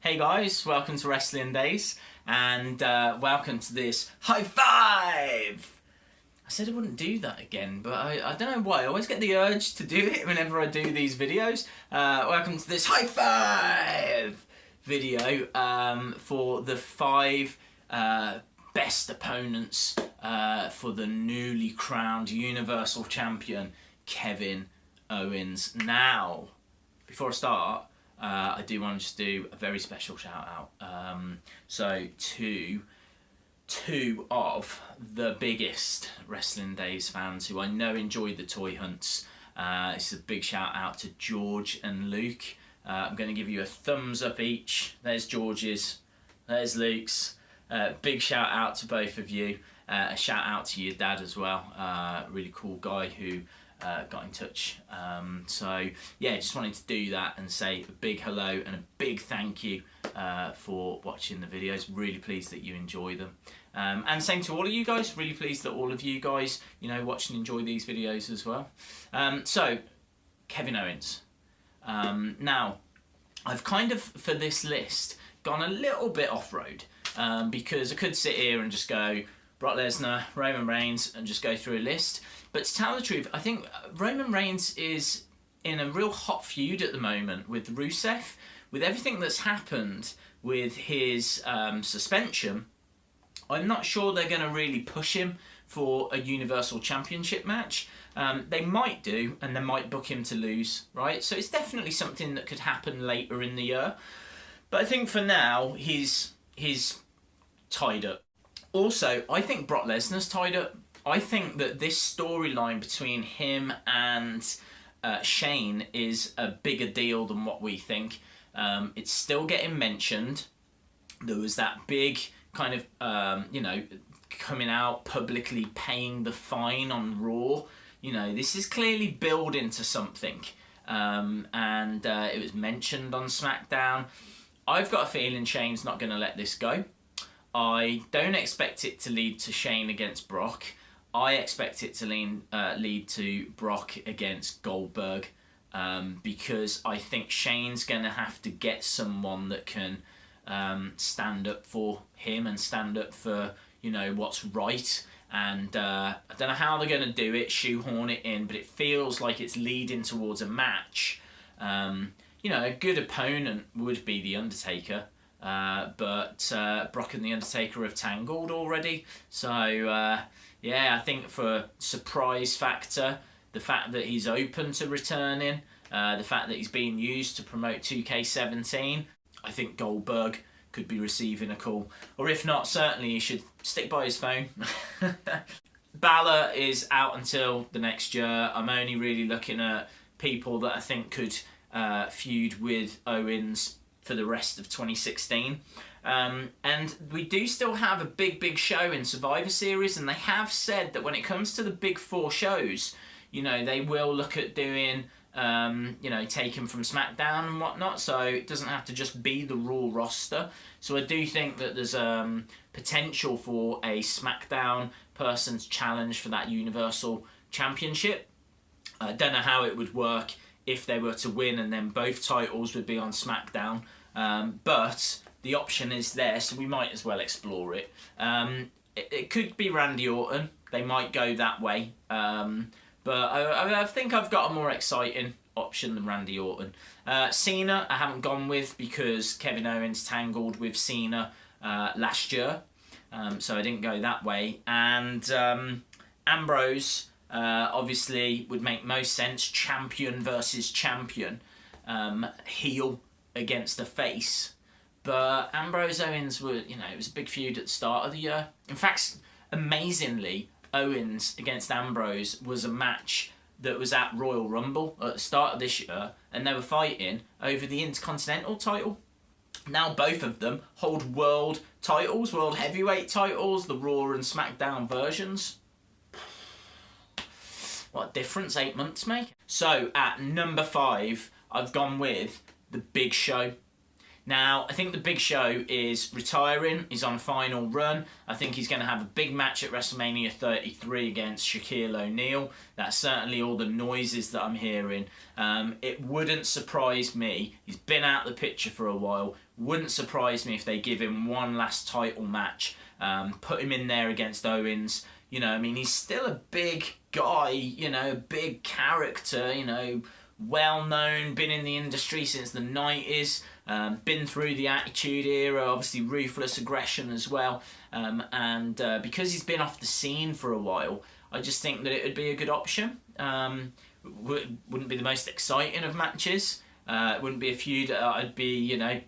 Hey guys, welcome to Wrestling Days, and welcome to this high five! I said I wouldn't do that again, but I don't know why. I always get the urge to do it whenever I do these videos. Welcome to this high five video for the 5 best opponents for the newly crowned Universal Champion, Kevin Owens. Now, before I start, I do want to just do a very special shout out. So to two of the biggest Wrestling Days fans who I know enjoy the toy hunts. This is a big shout out to George and Luke. I'm going to give you a thumbs up each. There's George's, there's Luke's. Big shout out to both of you. A shout out to your dad as well. Really cool guy who got in touch. So yeah, just wanted to do that and say a big hello and a big thank you for watching the videos. Really pleased that you enjoy them. And same to all of you guys. Really pleased that all of you guys, watch and enjoy these videos as well. So Kevin Owens. Now, I've kind of, for this list, gone a little bit off-road because I could sit here and just go Brock Lesnar, Roman Reigns, and just go through a list. But to tell the truth, I think Roman Reigns is in a real hot feud at the moment with Rusev. With everything that's happened with his suspension, I'm not sure they're going to really push him for a Universal Championship match. They might do, and they might book him to lose, right? So it's definitely something that could happen later in the year. But I think for now, he's tied up. Also, I think Brock Lesnar's tied up. I think that this storyline between him and Shane is a bigger deal than what we think. It's still getting mentioned. There was that big kind of, coming out publicly paying the fine on Raw. This is clearly building to something. And it was mentioned on SmackDown. I've got a feeling Shane's not going to let this go. I don't expect it to lead to Shane against Brock. I expect it to lead to Brock against Goldberg because I think Shane's going to have to get someone that can stand up for him and stand up for, what's right. And I don't know how they're going to do it, shoehorn it in, but it feels like it's leading towards a match. A good opponent would be The Undertaker. But Brock and The Undertaker have tangled already. So, I think for surprise factor, the fact that he's open to returning, the fact that he's being used to promote 2K17, I think Goldberg could be receiving a call. Or if not, certainly he should stick by his phone. Balor is out until the next year. I'm only really looking at people that I think could feud with Owens for the rest of 2016. And we do still have a big show in Survivor Series, and they have said that when it comes to the big 4 shows, they will look at doing, taken from SmackDown and whatnot, so it doesn't have to just be the Raw roster. So I do think that there's potential for a SmackDown person's challenge for that Universal Championship. I don't know how it would work if they were to win and then both titles would be on SmackDown. But the option is there, so we might as well explore it. It could be Randy Orton. They might go that way. But I think I've got a more exciting option than Randy Orton. Cena I haven't gone with because Kevin Owens tangled with Cena last year. So I didn't go that way. And Ambrose obviously would make most sense. Champion versus champion. Heel against the face. But Ambrose Owens it was a big feud at the start of the year. In fact, amazingly, Owens against Ambrose was a match that was at Royal Rumble at the start of this year, and they were fighting over the Intercontinental title. Now both of them hold world titles, world heavyweight titles, the Raw and SmackDown versions. What a difference 8 months make. So at number 5, I've gone with The Big Show. Now, I think the Big Show is retiring. He's on a final run. I think he's going to have a big match at WrestleMania 33 against Shaquille O'Neal. That's certainly all the noises that I'm hearing. It wouldn't surprise me. He's been out of the picture for a while. Wouldn't surprise me if they give him one last title match. Put him in there against Owens. You know, I mean, he's still a big guy, you know, a big character, you know, well-known, been in the industry since the 90s, been through the Attitude Era, obviously ruthless aggression as well, and because he's been off the scene for a while, I just think that it would be a good option. Wouldn't be the most exciting of matches, it wouldn't be a feud that I'd be, you know,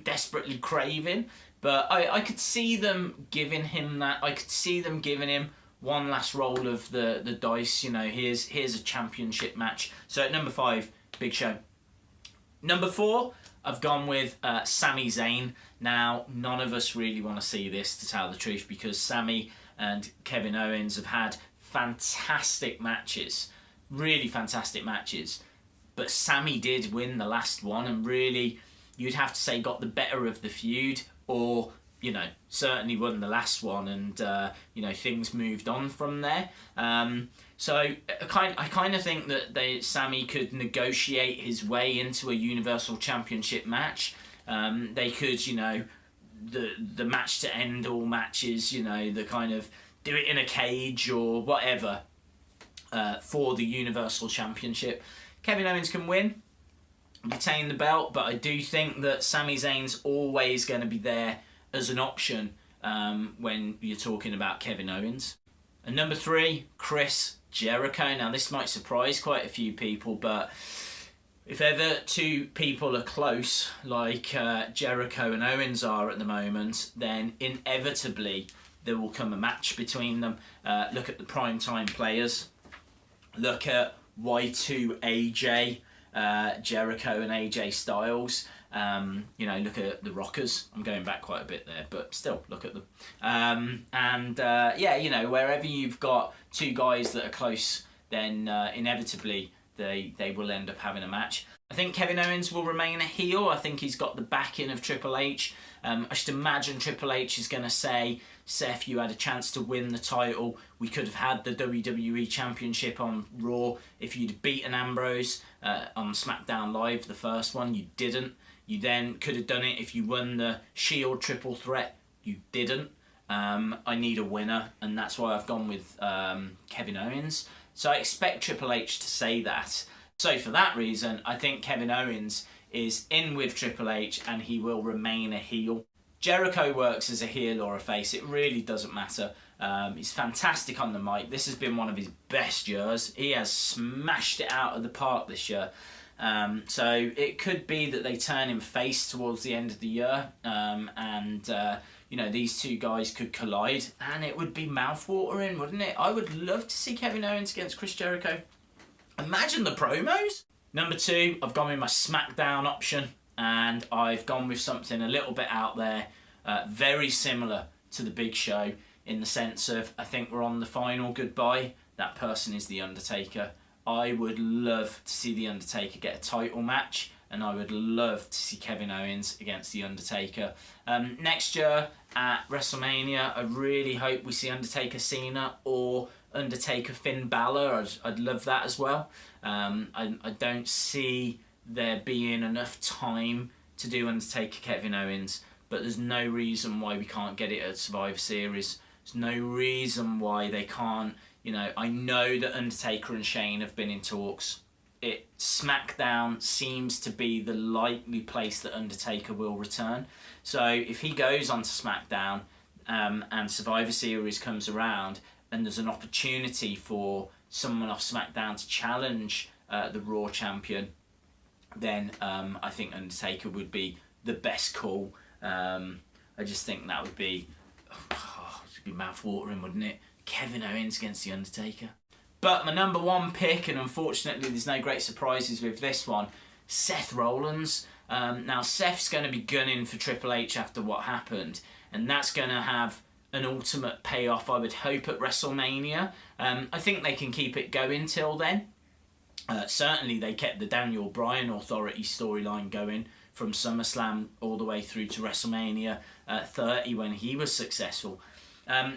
desperately craving, but I could see them giving him that. I could see them giving him one last roll of the dice. You know, here's a championship match. So at number 5, Big Show. Number 4, I've gone with Sami Zayn. Now, none of us really want to see this, to tell the truth, because Sami and Kevin Owens have had fantastic matches, really fantastic matches. But Sami did win the last one, and really, you'd have to say got the better of the feud, or, you know, certainly won the last one, and you know, things moved on from there. So I kind of think that Sami could negotiate his way into a Universal Championship match. They could, you know, the match to end all matches, you know, the kind of do it in a cage or whatever for the Universal Championship. Kevin Owens can win, retain the belt, but I do think that Sami Zayn's always going to be there as an option when you're talking about Kevin Owens. And number 3, Chris Jericho. Now, this might surprise quite a few people, but if ever two people are close, like Jericho and Owens are at the moment, then inevitably there will come a match between them. Look at the primetime players. Look at Y2AJ, Jericho and AJ Styles. You know, look at the Rockers. I'm going back quite a bit there, but still, look at them. Yeah, you know, wherever you've got two guys that are close, then inevitably they will end up having a match. I think Kevin Owens will remain a heel. I think he's got the backing of Triple H. I should imagine Triple H is going to say, Seth, you had a chance to win the title. We could have had the WWE Championship on Raw if you'd beaten Ambrose on SmackDown Live, the first one. You didn't. You then could have done it if you won the Shield Triple Threat. You didn't. I need a winner, and that's why I've gone with Kevin Owens. So I expect Triple H to say that. So for that reason, I think Kevin Owens is in with Triple H and he will remain a heel. Jericho works as a heel or a face. It really doesn't matter. He's fantastic on the mic. This has been one of his best years. He has smashed it out of the park this year. So it could be that they turn him face towards the end of the year, you know, these two guys could collide, and it would be mouth-watering, wouldn't it? I would love to see Kevin Owens against Chris Jericho. Imagine the promos. Number 2, I've gone with my SmackDown option, and I've gone with something a little bit out there, very similar to the Big Show, in the sense of, I think we're on the final goodbye. That person is The Undertaker. I would love to see The Undertaker get a title match, and I would love to see Kevin Owens against The Undertaker. Next year at WrestleMania, I really hope we see Undertaker Cena or Undertaker Finn Balor. I'd love that as well. I don't see there being enough time to do Undertaker Kevin Owens, but there's no reason why we can't get it at Survivor Series. There's no reason why they can't. You know, I know that Undertaker and Shane have been in talks. SmackDown seems to be the likely place that Undertaker will return. So if he goes onto SmackDown and Survivor Series comes around and there's an opportunity for someone off SmackDown to challenge the Raw champion, then I think Undertaker would be the best call. I just think that would be, it'd be mouth-watering, wouldn't it? Kevin Owens against The Undertaker. But my number 1 pick, and unfortunately there's no great surprises with this one, Seth Rollins. Now Seth's going to be gunning for Triple H after what happened, and that's going to have an ultimate payoff, I would hope, at WrestleMania. I think they can keep it going till then. Certainly they kept the Daniel Bryan Authority storyline going from SummerSlam all the way through to WrestleMania 30 when he was successful.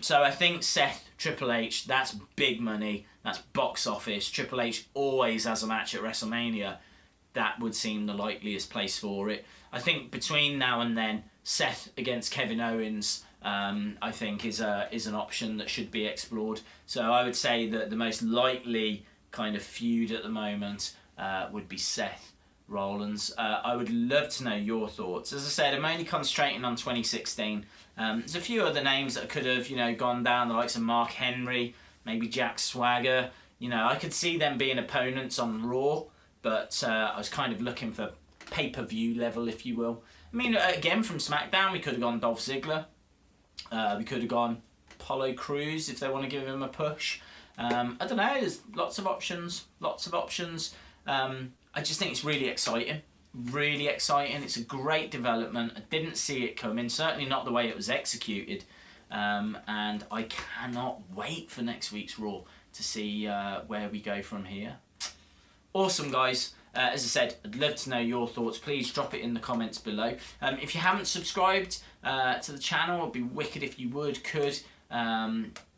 So I think Seth, Triple H, that's big money, that's box office. Triple H always has a match at WrestleMania. That would seem the likeliest place for it. I think between now and then, Seth against Kevin Owens, I think is an option that should be explored. So I would say that the most likely kind of feud at the moment would be Seth Rollins. I would love to know your thoughts. As I said, I'm only concentrating on 2016. There's a few other names that could have, gone down, the likes of Mark Henry, maybe Jack Swagger. I could see them being opponents on Raw, but I was kind of looking for pay-per-view level, if you will. I mean, again, from SmackDown, we could have gone Dolph Ziggler. We could have gone Apollo Crews if they want to give him a push. I don't know, there's lots of options. I just think it's really exciting. Really exciting. It's a great development. I didn't see it coming, certainly not the way it was executed. And I cannot wait for next week's Raw to see where we go from here. Awesome, guys. As I said, I'd love to know your thoughts. Please drop it in the comments below. If you haven't subscribed to the channel, it'd be wicked if you could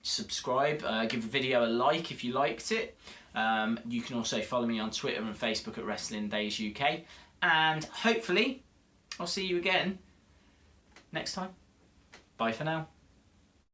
subscribe. Give the video a like if you liked it. You can also follow me on Twitter and Facebook at Wrestling Days UK. And hopefully, I'll see you again next time. Bye for now.